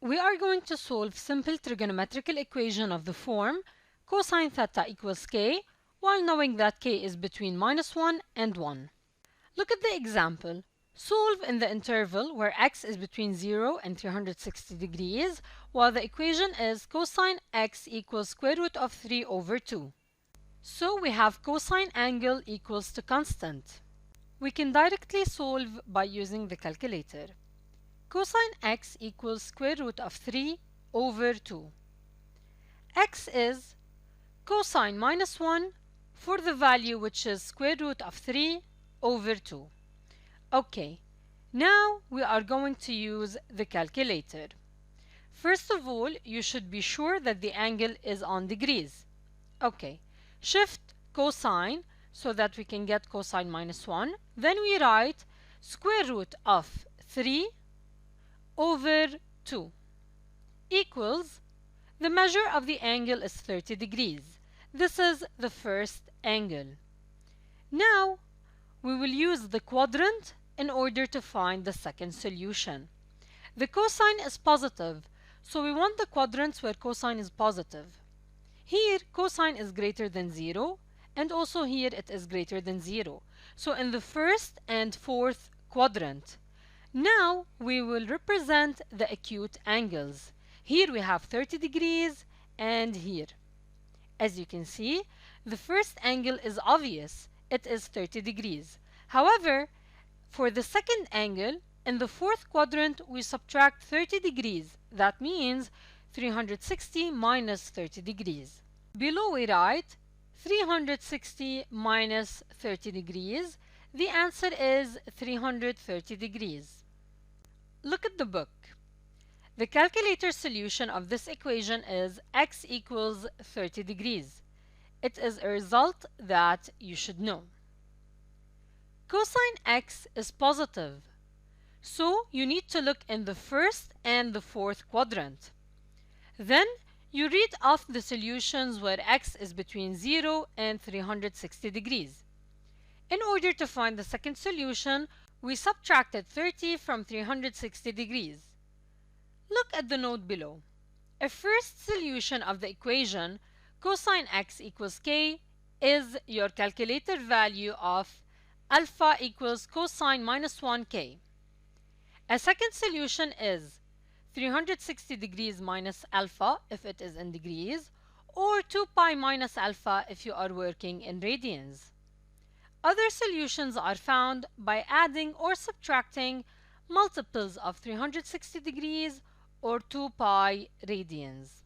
We are going to solve simple trigonometrical equation of the form cosine theta equals k, while knowing that k is between -1 and 1. Look at the example. Solve in the interval where x is between 0 and 360 degrees, while the equation is cosine x equals square root of 3 over 2. So we have cosine angle equals to constant. We can directly solve by using the calculator. Cosine x equals square root of 3 over 2. X is cosine -1 for the value which is square root of 3 over 2. Okay, now we are going to use the calculator. First of all, you should be sure that the angle is on degrees. Okay, shift cosine so that we can get cosine -1. Then we write square root of 3 over 2 equals, the measure of the angle is 30 degrees. This is the first angle. Now we will use the quadrant in order to find the second solution. The cosine is positive, so we want the quadrants where cosine is positive. Here cosine is greater than 0, and also here it is greater than 0. So in the first and fourth quadrant. Now we will represent the acute angles. Here we have 30 degrees and here. As you can see, the first angle is obvious. It is 30 degrees. However, for the second angle, in the fourth quadrant, we subtract 30 degrees. That means 360 minus 30 degrees. Below we write 360 minus 30 degrees. The answer is 330 degrees. Look at the book. The calculator solution of this equation is x equals 30 degrees. It is a result that you should know. Cosine x is positive, so you need to look in the first and the fourth quadrant. Then you read off the solutions where x is between 0 and 360 degrees. In order to find the second solution, we subtracted 30 from 360 degrees. Look at the note below. A first solution of the equation cosine x equals k is your calculator value of alpha equals cosine -1k. A second solution is 360 degrees minus alpha if it is in degrees, or 2 pi minus alpha if you are working in radians. Other solutions are found by adding or subtracting multiples of 360 degrees or 2 pi radians.